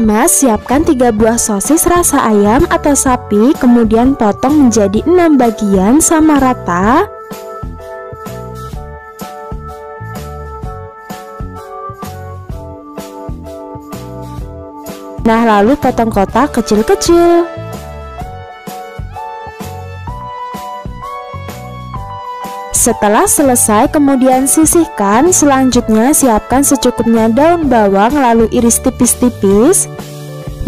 pertama, siapkan 3 buah sosis rasa ayam atau sapi, kemudian potong menjadi 6 bagian sama rata. Nah, lalu potong kotak kecil-kecil. Setelah selesai, kemudian sisihkan. Selanjutnya siapkan secukupnya daun bawang, lalu iris tipis-tipis.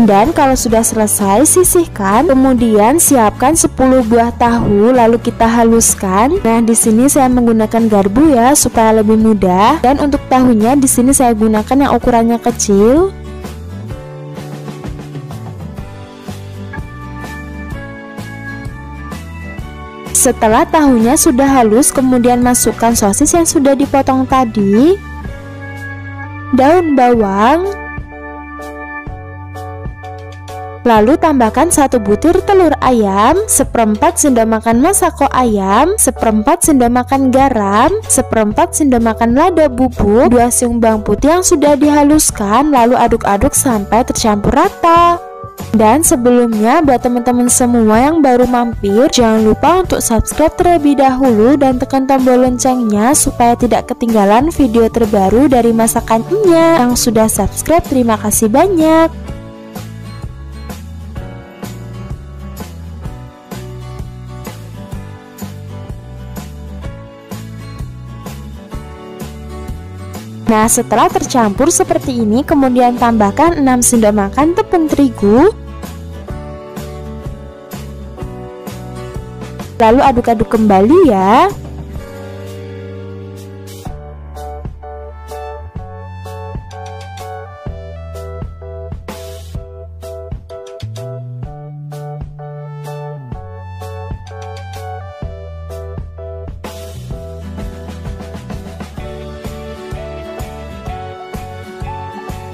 Dan kalau sudah selesai, sisihkan. Kemudian siapkan 10 buah tahu, lalu kita haluskan. Nah, di sini saya menggunakan garpu ya supaya lebih mudah. Dan untuk tahunya di sini saya gunakan yang ukurannya kecil. Setelah tahunya sudah halus, kemudian masukkan sosis yang sudah dipotong tadi, daun bawang, lalu tambahkan 1 butir telur ayam, 1/4 sendok makan masako ayam, 1/4 sendok makan garam, 1/4 sendok makan lada bubuk, 2 siung bawang putih yang sudah dihaluskan, lalu aduk-aduk sampai tercampur rata. Dan sebelumnya, buat teman-teman semua yang baru mampir, jangan lupa untuk subscribe terlebih dahulu dan tekan tombol loncengnya supaya tidak ketinggalan video terbaru dari masakan Enya. Yang sudah subscribe, terima kasih banyak. Nah, setelah tercampur seperti ini, kemudian tambahkan 6 sendok makan tepung terigu. Lalu aduk-aduk kembali ya.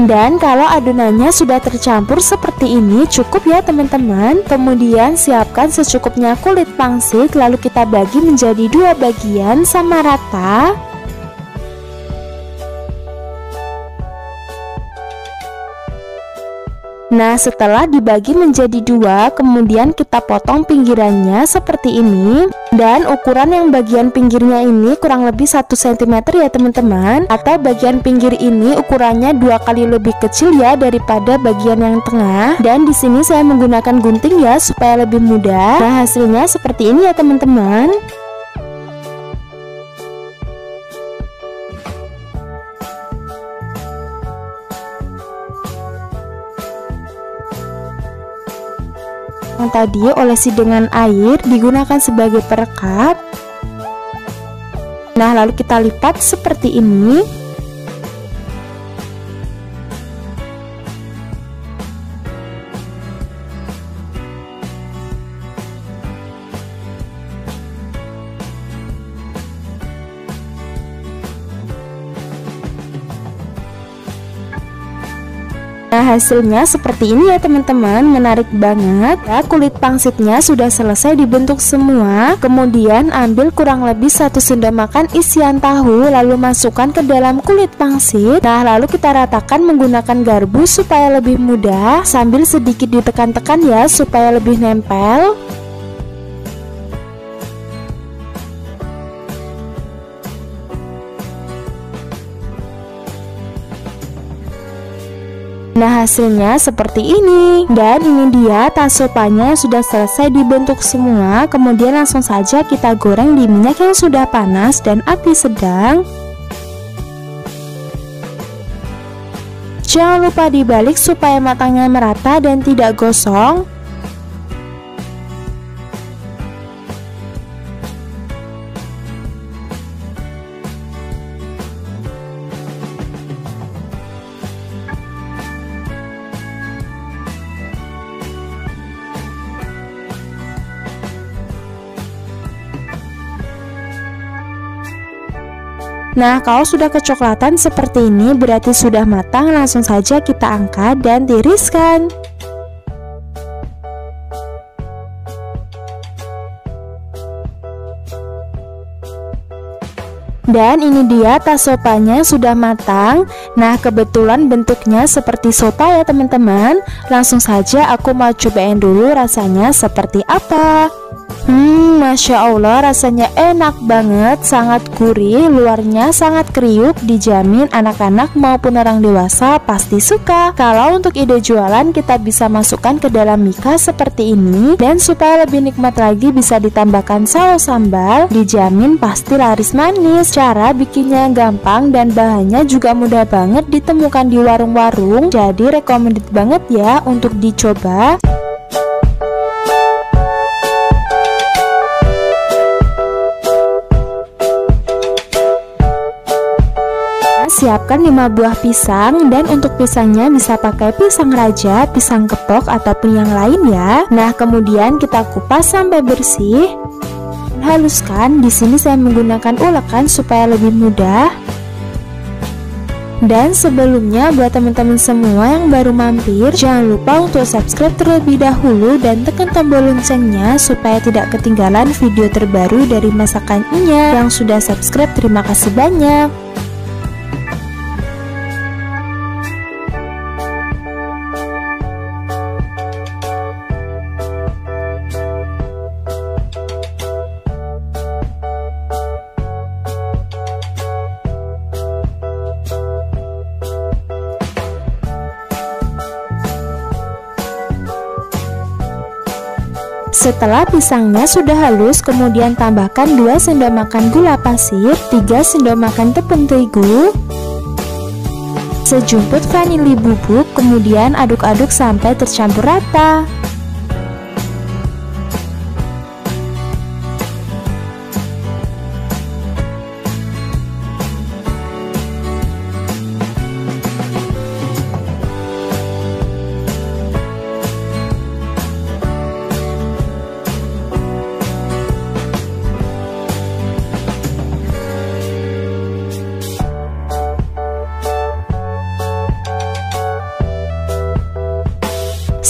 Dan kalau adonannya sudah tercampur seperti ini, cukup ya teman-teman. Kemudian siapkan secukupnya kulit pangsit, lalu kita bagi menjadi 2 bagian sama rata. Nah, setelah dibagi menjadi 2, kemudian kita potong pinggirannya seperti ini. Dan ukuran yang bagian pinggirnya ini kurang lebih 1 cm ya teman-teman. Atau bagian pinggir ini ukurannya 2 kali lebih kecil ya daripada bagian yang tengah. Dan di sini saya menggunakan gunting ya supaya lebih mudah. Nah, hasilnya seperti ini ya teman-teman. Yang tadi olesi dengan air, digunakan sebagai perekat. Nah, lalu kita lipat seperti ini. Nah, hasilnya seperti ini ya teman-teman, menarik banget ya. Kulit pangsitnya sudah selesai dibentuk semua. Kemudian ambil kurang lebih 1 sendok makan isian tahu, lalu masukkan ke dalam kulit pangsit. Nah, lalu kita ratakan menggunakan garpu supaya lebih mudah, sambil sedikit ditekan-tekan ya supaya lebih nempel. Nah, hasilnya seperti ini. Dan ini dia tasopanya sudah selesai dibentuk semua. Kemudian langsung saja kita goreng di minyak yang sudah panas dan api sedang. Jangan lupa dibalik supaya matangnya merata dan tidak gosong. Nah, kalau sudah kecoklatan seperti ini berarti sudah matang. Langsung saja kita angkat dan tiriskan. Dan ini dia tas sopanya sudah matang. Nah, kebetulan bentuknya seperti soto ya teman-teman. Langsung saja aku mau cobain dulu rasanya seperti apa. Masya Allah, rasanya enak banget, sangat gurih, luarnya sangat kriuk, dijamin anak-anak maupun orang dewasa pasti suka. Kalau untuk ide jualan, kita bisa masukkan ke dalam mika seperti ini, dan supaya lebih nikmat lagi bisa ditambahkan saus sambal, dijamin pasti laris manis. Cara bikinnya gampang dan bahannya juga mudah banget ditemukan di warung-warung, jadi recommended banget ya untuk dicoba. Siapkan 5 buah pisang, dan untuk pisangnya bisa pakai pisang raja, pisang kepok ataupun yang lain ya. Nah, kemudian kita kupas sampai bersih. Haluskan. Di sini saya menggunakan ulekan supaya lebih mudah. Dan sebelumnya buat teman-teman semua yang baru mampir, jangan lupa untuk subscribe terlebih dahulu dan tekan tombol loncengnya supaya tidak ketinggalan video terbaru dari masakan Inya. Yang sudah subscribe, terima kasih banyak. Setelah pisangnya sudah halus, kemudian tambahkan 2 sendok makan gula pasir, 3 sendok makan tepung terigu, sejumput vanili bubuk, kemudian aduk-aduk sampai tercampur rata.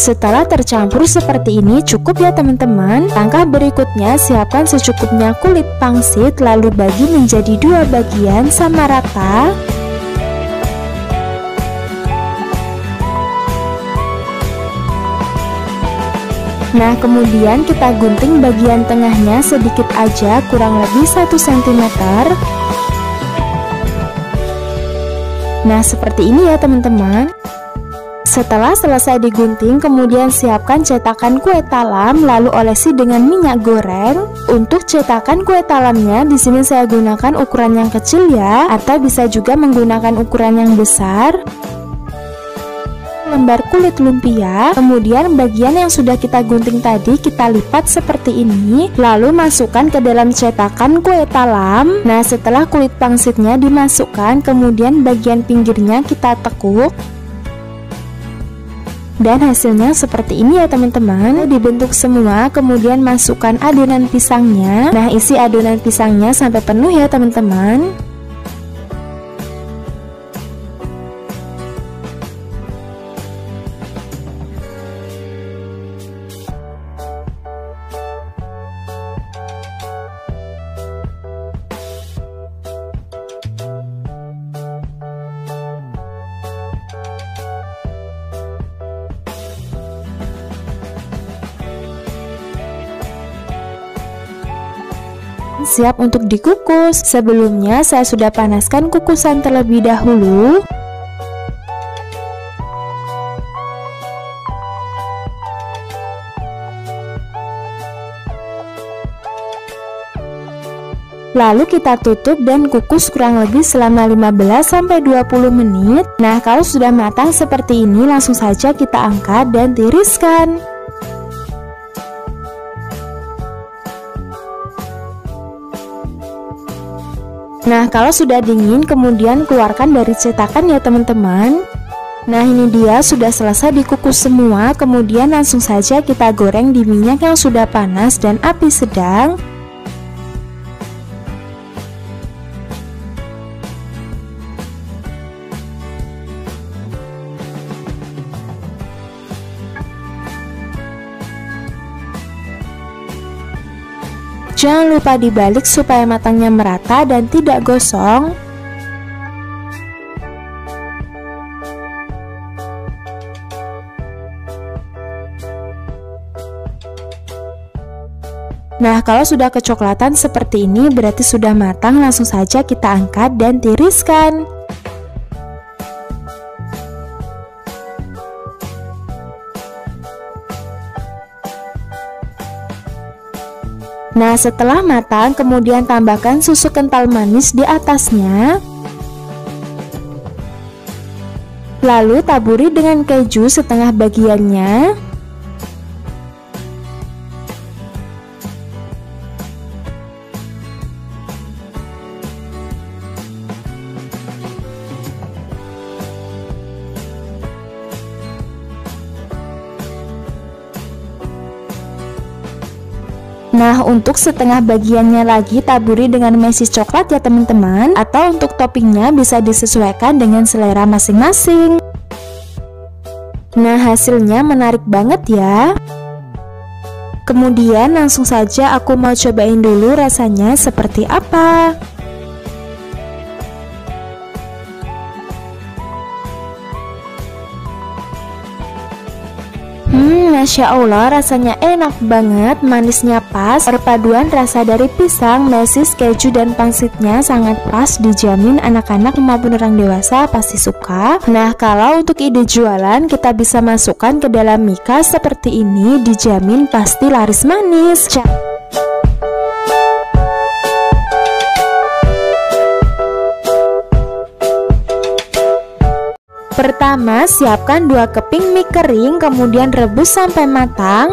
Setelah tercampur seperti ini cukup ya teman-teman. Langkah berikutnya, siapkan secukupnya kulit pangsit, lalu bagi menjadi 2 bagian sama rata. Nah, kemudian kita gunting bagian tengahnya sedikit aja, kurang lebih 1 cm. Nah, seperti ini ya teman-teman. Setelah selesai digunting, kemudian siapkan cetakan kue talam, lalu olesi dengan minyak goreng. Untuk cetakan kue talamnya, di sini saya gunakan ukuran yang kecil ya, atau bisa juga menggunakan ukuran yang besar. Lembar kulit lumpia, kemudian bagian yang sudah kita gunting tadi kita lipat seperti ini, lalu masukkan ke dalam cetakan kue talam. Nah, setelah kulit pangsitnya dimasukkan, kemudian bagian pinggirnya kita tekuk. Dan hasilnya seperti ini ya teman-teman. Dibentuk semua, kemudian masukkan adonan pisangnya. Nah, isi adonan pisangnya sampai penuh ya teman-teman. Siap untuk dikukus. Sebelumnya saya sudah panaskan kukusan terlebih dahulu. Lalu kita tutup dan kukus kurang lebih selama 15-20 menit. Nah, kalau sudah matang seperti ini, langsung saja kita angkat dan tiriskan. Nah, kalau sudah dingin, kemudian keluarkan dari cetakan ya teman-teman. Nah, ini dia sudah selesai dikukus semua. Kemudian langsung saja kita goreng di minyak yang sudah panas dan api sedang. Jangan lupa dibalik supaya matangnya merata dan tidak gosong. Nah, kalau sudah kecoklatan seperti ini berarti sudah matang. Langsung saja kita angkat dan tiriskan. Nah, setelah matang kemudian tambahkan susu kental manis di atasnya. Lalu taburi dengan keju setengah bagiannya. Nah, untuk setengah bagiannya lagi taburi dengan mesis coklat ya teman-teman. Atau untuk toppingnya bisa disesuaikan dengan selera masing-masing. Nah, hasilnya menarik banget ya. Kemudian langsung saja aku mau cobain dulu rasanya seperti apa. Masya Allah, rasanya enak banget, manisnya pas, perpaduan rasa dari pisang, mesis, keju, dan pangsitnya sangat pas, dijamin anak-anak maupun orang dewasa pasti suka. Nah, kalau untuk ide jualan, kita bisa masukkan ke dalam mika seperti ini, dijamin pasti laris manis. Pertama, siapkan 2 keping mie kering, kemudian rebus sampai matang.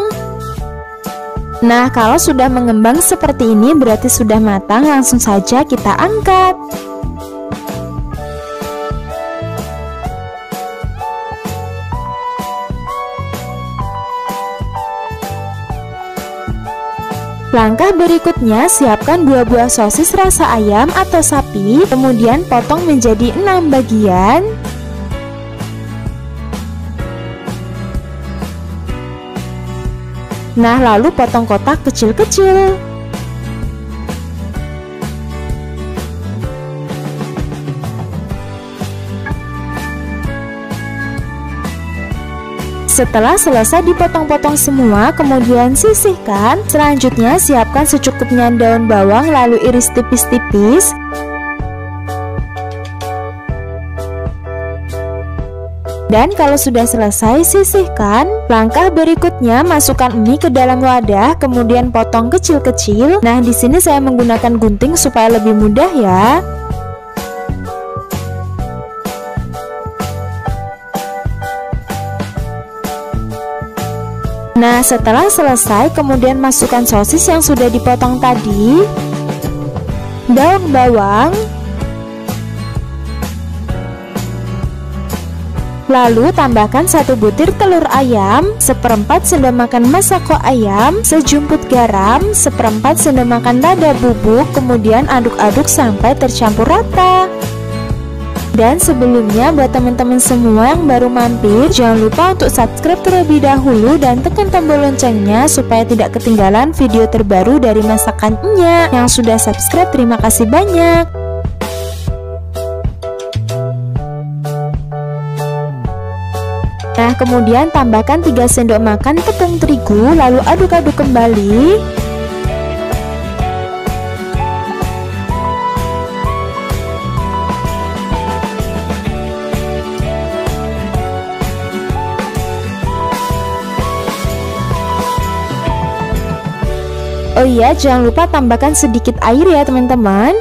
Nah, kalau sudah mengembang seperti ini berarti sudah matang, langsung saja kita angkat. Langkah berikutnya, siapkan 2 buah sosis rasa ayam atau sapi, kemudian potong menjadi 6 bagian. Nah, lalu potong kotak kecil-kecil. Setelah selesai dipotong-potong semua, kemudian sisihkan. Selanjutnya, siapkan secukupnya daun bawang, lalu iris tipis-tipis. Dan kalau sudah selesai, sisihkan. Langkah berikutnya, masukkan mie ke dalam wadah, kemudian potong kecil-kecil. Nah, di sini saya menggunakan gunting supaya lebih mudah ya. Nah, setelah selesai, kemudian masukkan sosis yang sudah dipotong tadi, daun bawang, lalu tambahkan 1 butir telur ayam, 1/4 sendok makan masako ayam, sejumput garam, 1/4 sendok makan lada bubuk, kemudian aduk-aduk sampai tercampur rata. Dan sebelumnya buat teman-teman semua yang baru mampir, jangan lupa untuk subscribe terlebih dahulu dan tekan tombol loncengnya supaya tidak ketinggalan video terbaru dari masakan Enya. Yang sudah subscribe, terima kasih banyak. Nah, kemudian tambahkan 3 sendok makan tepung terigu, lalu aduk-aduk kembali. Oh iya, jangan lupa tambahkan sedikit air ya teman-teman.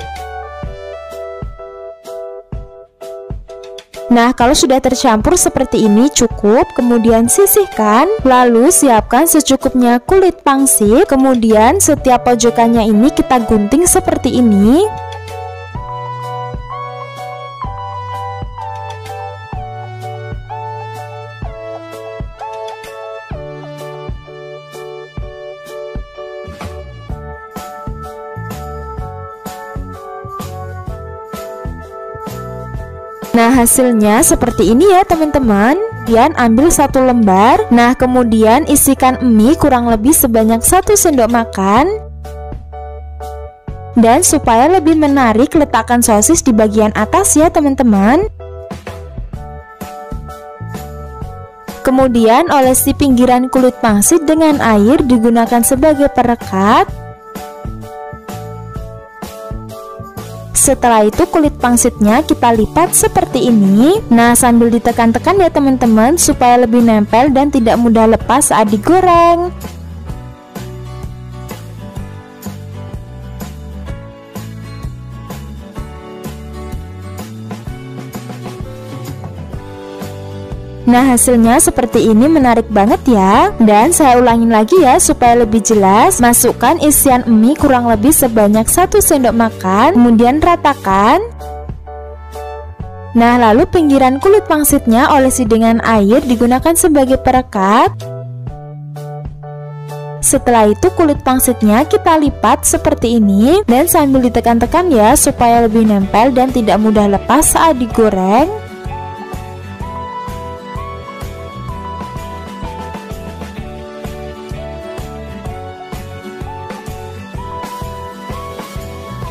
Nah, kalau sudah tercampur seperti ini cukup, kemudian sisihkan. Lalu siapkan secukupnya kulit pangsit, kemudian setiap pojokannya ini kita gunting seperti ini. Nah, hasilnya seperti ini ya teman-teman. Kemudian ambil 1 lembar. Nah, kemudian isikan mie kurang lebih sebanyak 1 sendok makan. Dan supaya lebih menarik, letakkan sosis di bagian atas ya teman-teman. Kemudian olesi pinggiran kulit pangsit dengan air digunakan sebagai perekat. Setelah itu kulit pangsitnya kita lipat seperti ini. Nah, sambil ditekan-tekan ya teman-teman supaya lebih nempel dan tidak mudah lepas saat digoreng. Nah, hasilnya seperti ini, menarik banget ya. Dan saya ulangin lagi ya supaya lebih jelas. Masukkan isian mie kurang lebih sebanyak 1 sendok makan, kemudian ratakan. Nah, lalu pinggiran kulit pangsitnya olesi dengan air digunakan sebagai perekat. Setelah itu kulit pangsitnya kita lipat seperti ini dan sambil ditekan-tekan ya supaya lebih nempel dan tidak mudah lepas saat digoreng.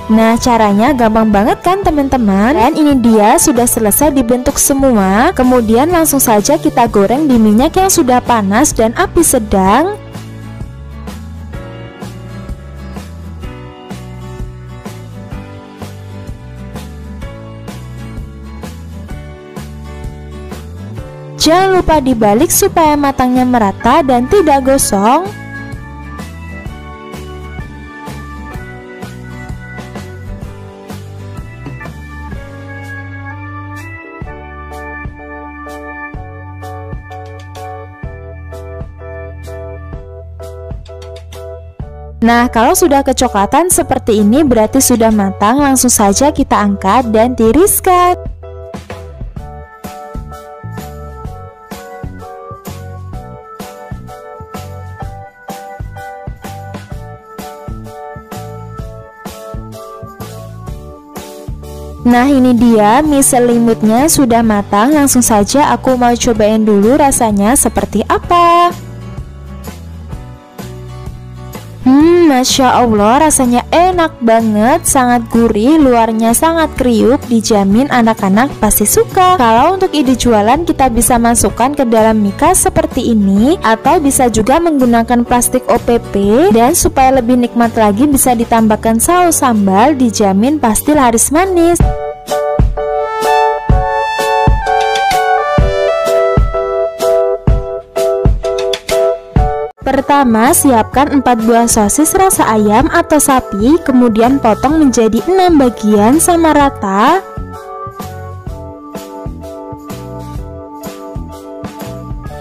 Nah, caranya gampang banget kan teman-teman? Dan ini dia sudah selesai dibentuk semua. Kemudian langsung saja kita goreng di minyak yang sudah panas dan api sedang. Jangan lupa dibalik supaya matangnya merata dan tidak gosong. Nah, kalau sudah kecoklatan seperti ini berarti sudah matang. Langsung saja kita angkat dan tiriskan. Nah, ini dia mie selimutnya sudah matang. Langsung saja aku mau cobain dulu rasanya seperti apa. Masya Allah, rasanya enak banget, sangat gurih, luarnya sangat kriuk, dijamin anak-anak pasti suka. Kalau untuk ide jualan kita bisa masukkan ke dalam mika seperti ini, atau bisa juga menggunakan plastik OPP, dan supaya lebih nikmat lagi bisa ditambahkan saus sambal, dijamin pasti laris manis. Pertama, siapkan 4 buah sosis rasa ayam atau sapi, kemudian potong menjadi 6 bagian sama rata.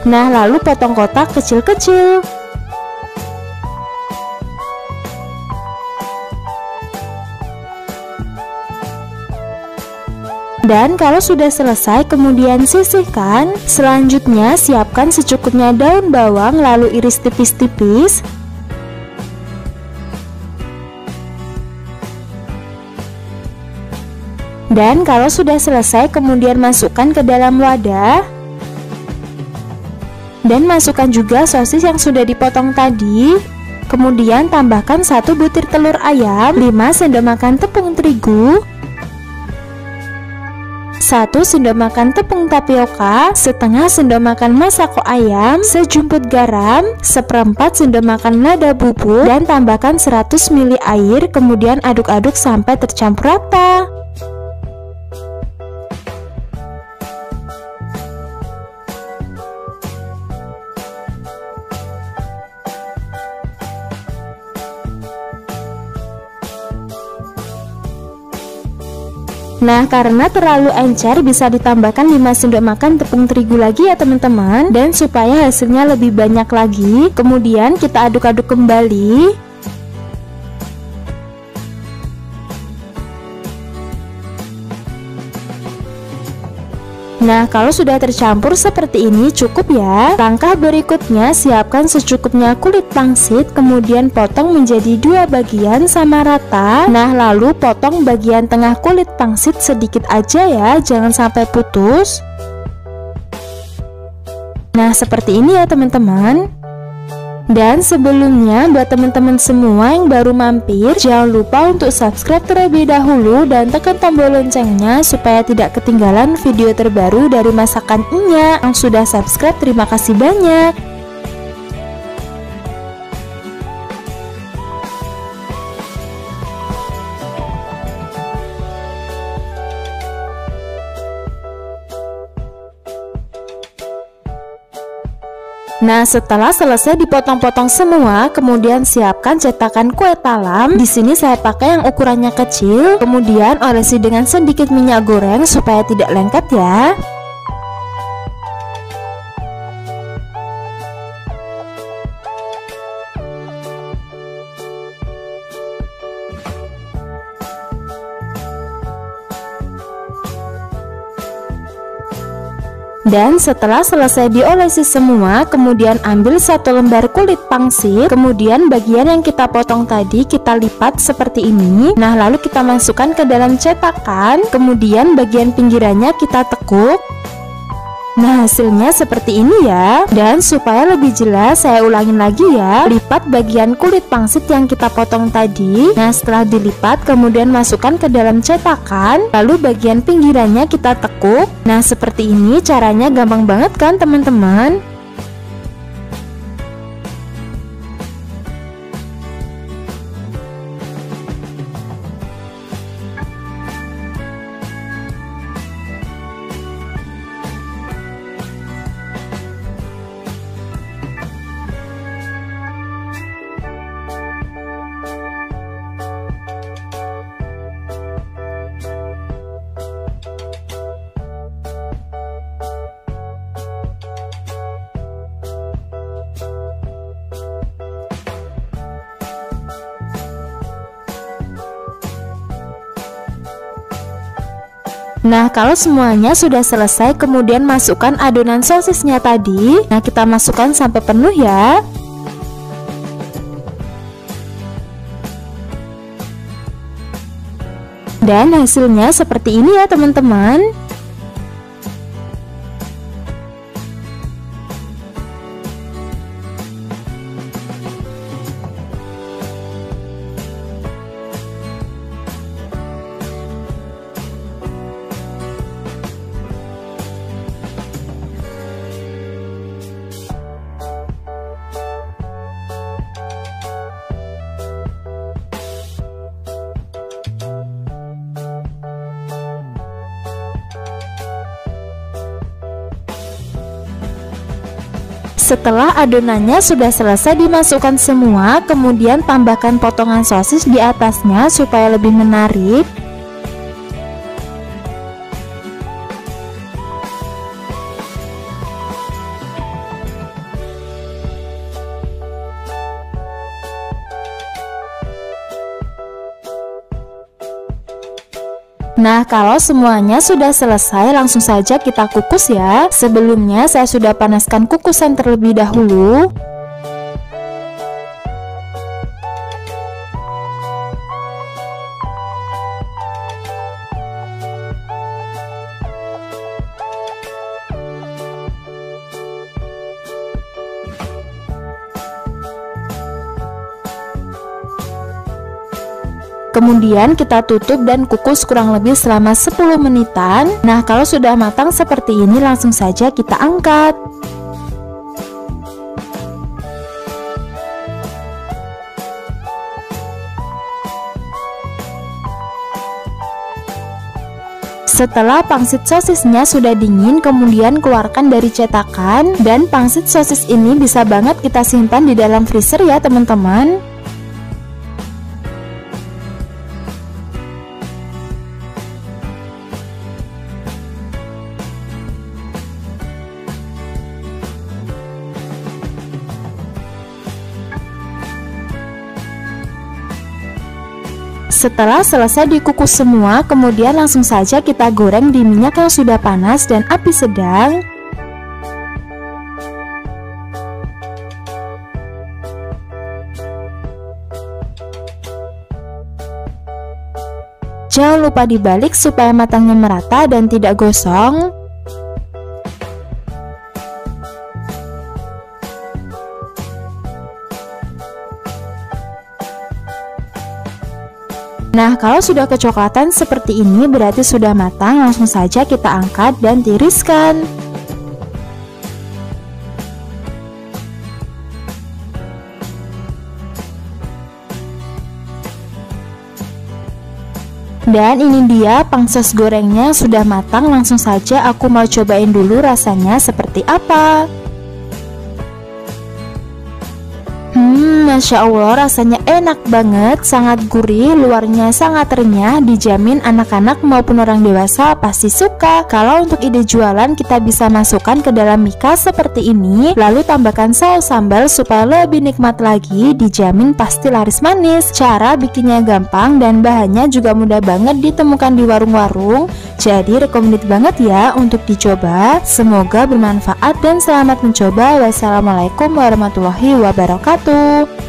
Nah, lalu potong kotak kecil-kecil. Dan kalau sudah selesai kemudian sisihkan. Selanjutnya siapkan secukupnya daun bawang lalu iris tipis-tipis. Dan kalau sudah selesai kemudian masukkan ke dalam wadah. Dan masukkan juga sosis yang sudah dipotong tadi. Kemudian tambahkan 1 butir telur ayam, 5 sendok makan tepung terigu, 1 sendok makan tepung tapioka, setengah sendok makan masako ayam, sejumput garam, 1/4 sendok makan lada bubuk, dan tambahkan 100 ml air, kemudian aduk-aduk sampai tercampur rata. Nah, karena terlalu encer bisa ditambahkan 5 sendok makan tepung terigu lagi ya teman-teman. Dan supaya hasilnya lebih banyak lagi, kemudian kita aduk-aduk kembali. Nah, kalau sudah tercampur seperti ini cukup ya. Langkah berikutnya siapkan secukupnya kulit pangsit, kemudian potong menjadi 2 bagian sama rata. Nah, lalu potong bagian tengah kulit pangsit sedikit aja ya, jangan sampai putus. Nah, seperti ini ya teman-teman. Dan sebelumnya buat teman-teman semua yang baru mampir, jangan lupa untuk subscribe terlebih dahulu dan tekan tombol loncengnya supaya tidak ketinggalan video terbaru dari masakan Enya. Yang sudah subscribe, terima kasih banyak. Nah, setelah selesai dipotong-potong semua, kemudian siapkan cetakan kue talam. Di sini saya pakai yang ukurannya kecil, kemudian olesi dengan sedikit minyak goreng supaya tidak lengket ya. Dan setelah selesai diolesi semua, kemudian ambil satu lembar kulit pangsit, kemudian bagian yang kita potong tadi kita lipat seperti ini. Nah, lalu kita masukkan ke dalam cetakan, kemudian bagian pinggirannya kita tekuk. Nah, hasilnya seperti ini ya. Dan supaya lebih jelas, saya ulangin lagi ya. Lipat bagian kulit pangsit yang kita potong tadi. Nah, setelah dilipat, kemudian masukkan ke dalam cetakan. Lalu bagian pinggirannya kita tekuk. Nah, seperti ini caranya, gampang banget kan teman-teman? Nah, kalau semuanya sudah selesai, kemudian masukkan adonan sosisnya tadi. Nah, kita masukkan sampai penuh ya. Dan hasilnya seperti ini ya teman-teman. Setelah adonannya sudah selesai dimasukkan semua, kemudian tambahkan potongan sosis di atasnya supaya lebih menarik. Nah, kalau semuanya sudah selesai, langsung saja kita kukus ya. Sebelumnya saya sudah panaskan kukusan terlebih dahulu. Kemudian kita tutup dan kukus kurang lebih selama 10 menitan. Nah, kalau sudah matang seperti ini, langsung saja kita angkat. Setelah pangsit sosisnya sudah dingin, kemudian keluarkan dari cetakan. Dan pangsit sosis ini bisa banget kita simpan di dalam freezer ya teman-teman. Setelah selesai dikukus semua, kemudian langsung saja kita goreng di minyak yang sudah panas dan api sedang. Jangan lupa dibalik supaya matangnya merata dan tidak gosong. Nah, kalau sudah kecoklatan seperti ini berarti sudah matang. Langsung saja kita angkat dan tiriskan. Dan ini dia pangsit gorengnya sudah matang. Langsung saja aku mau cobain dulu rasanya seperti apa. Masya Allah, rasanya enak banget, sangat gurih, luarnya sangat renyah, dijamin anak-anak maupun orang dewasa pasti suka. Kalau untuk ide jualan, kita bisa masukkan ke dalam mika seperti ini, lalu tambahkan saus sambal supaya lebih nikmat lagi, dijamin pasti laris manis. Cara bikinnya gampang dan bahannya juga mudah banget ditemukan di warung-warung, jadi recommended banget ya untuk dicoba. Semoga bermanfaat dan selamat mencoba. Wassalamualaikum warahmatullahi wabarakatuh.